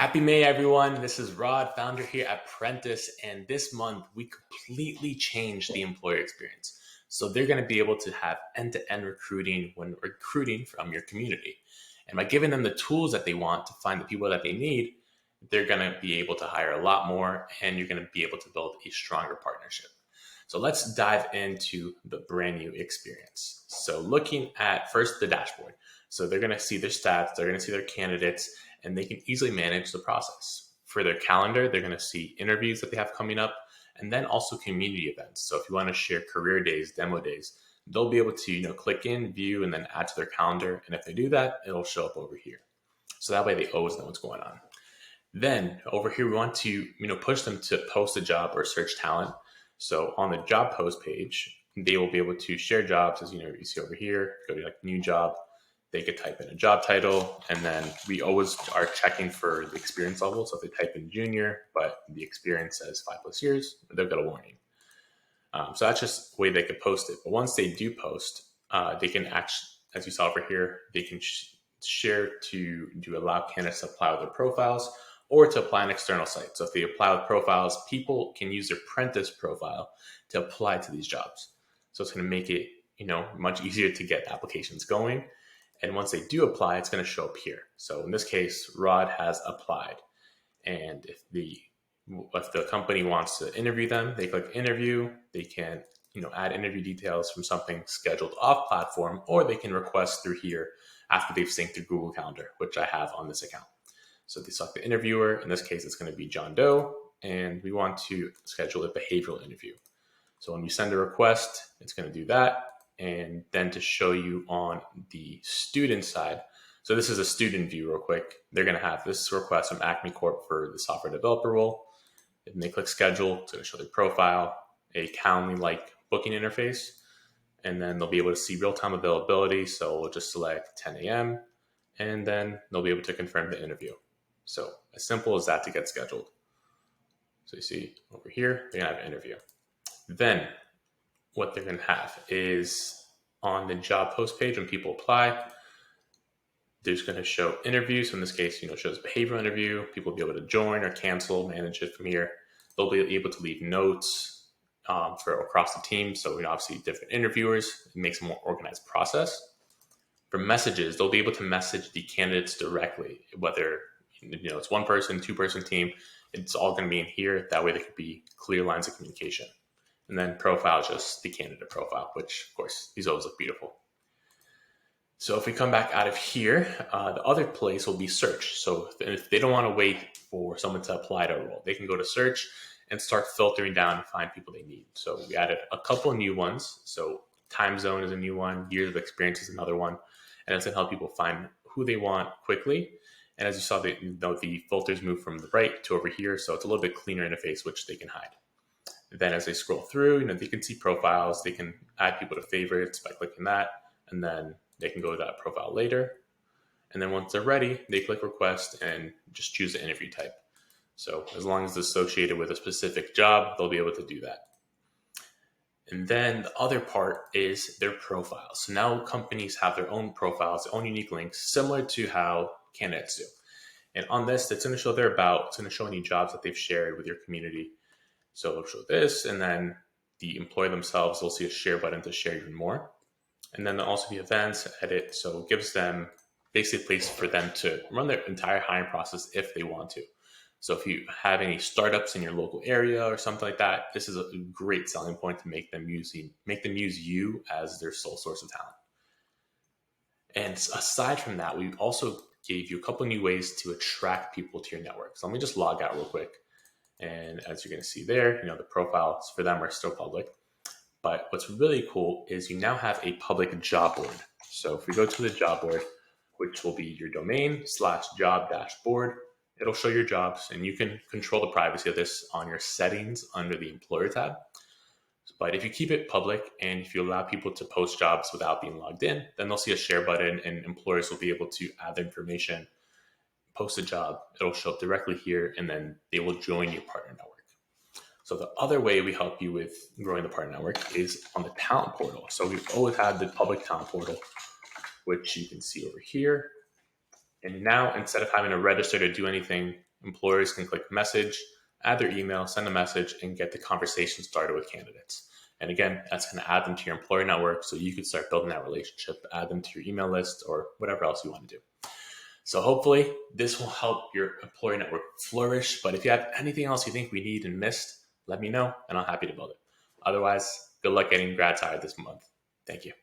Happy May, everyone. This is Rod, founder here at Prentice. And this month, we completely changed the employer experience. So they're going to be able to have end-to-end recruiting when recruiting from your community. And by giving them the tools that they want to find the people that they need, they're going to be able to hire a lot more and you're going to be able to build a stronger partnership. So let's dive into the brand new experience. So looking at first the dashboard. So they're going to see their stats, they're going to see their candidates, and they can easily manage the process. For their calendar, they're going to see interviews that they have coming up, and then also community events. So if you want to share career days, demo days, they'll be able to click in, view, and then add to their calendar. And if they do that, it'll show up over here. So that way they always know what's going on. Then over here, we want to push them to post a job or search talent. So on the job post page, they will be able to share jobs, as you see over here. Go to new job. They could type in a job title, and then we always are checking for the experience level. So if they type in junior, but the experience says 5+ years, they'll get a warning. So that's just the way they could post it. But once they do post, they can actually, as you saw over here, they can share to allow candidates to apply with their profiles or to apply an external site. So if they apply with profiles, people can use their Prentice profile to apply to these jobs. So it's going to make it much easier to get applications going. And once they do apply, it's going to show up here. So in this case, Rod has applied. And if the company wants to interview them, they click interview. They can add interview details from something scheduled off platform, or they can request through here after they've synced to Google Calendar, which I have on this account. So they select the interviewer. In this case, it's going to be John Doe, and we want to schedule a behavioral interview. So when we send a request, it's going to do that. And then to show you on the student side, so this is a student view real quick. They're going to have this request from Acme Corp for the software developer role. And they click schedule, it's going to show their profile, a Calendly-like booking interface, and then they'll be able to see real-time availability. So we'll just select 10 a.m. and then they'll be able to confirm the interview. So as simple as that to get scheduled. So you see over here, they're going to have an interview. Then what they're going to have is on the job post page, when people apply, there's going to show interviews. So in this case, it shows behavioral interview. People will be able to join or cancel, manage it from here. They'll be able to leave notes for across the team. So obviously different interviewers. It makes a more organized process. For messages, they'll be able to message the candidates directly, whether it's one person, two-person team. It's all going to be in here. That way there could be clear lines of communication. And then profile is just the candidate profile, which, of course, these always look beautiful. So if we come back out of here, the other place will be search. So if they don't want to wait for someone to apply to a role, they can go to search and start filtering down and find people they need. So we added a couple of new ones. So time zone is a new one. Years of experience is another one. And it's going to help people find who they want quickly. And as you saw, the filters move from the right to over here. So it's a little bit cleaner interface, which they can hide. Then as they scroll through, they can see profiles. They can add people to favorites by clicking that. And then they can go to that profile later. And then once they're ready, they click request and just choose the interview type. So as long as it's associated with a specific job, they'll be able to do that. And then the other part is their profiles. So now companies have their own profiles, their own unique links, similar to how candidates do. And on this, it's going to show their about. It's going to show any jobs that they've shared with your community. So it'll show this, and then the employer themselves will see a share button to share even more. And then there'll also be events, edit. So it gives them basically a place for them to run their entire hiring process if they want to. So if you have any startups in your local area or something like that, this is a great selling point to make them use you as their sole source of talent. And aside from that, we also gave you a couple of new ways to attract people to your network. So let me just log out real quick. And as you're going to see there, the profiles for them are still public. But what's really cool is you now have a public job board. So if we go to the job board, which will be your domain/job-board, it'll show your jobs, and you can control the privacy of this on your settings under the employer tab. But if you keep it public and if you allow people to post jobs without being logged in, then they'll see a share button and employers will be able to add their information, post a job, it'll show up directly here, and then they will join your partner network. So the other way we help you with growing the partner network is on the talent portal. So we've always had the public talent portal, which you can see over here. And now instead of having to register to do anything, employers can click message, add their email, send a message, and get the conversation started with candidates. And again, that's going to add them to your employer network so you can start building that relationship, add them to your email list or whatever else you want to do. So hopefully this will help your employer network flourish. But if you have anything else you think we need and missed, let me know and I'm happy to build it. Otherwise, good luck getting grads hired this month. Thank you.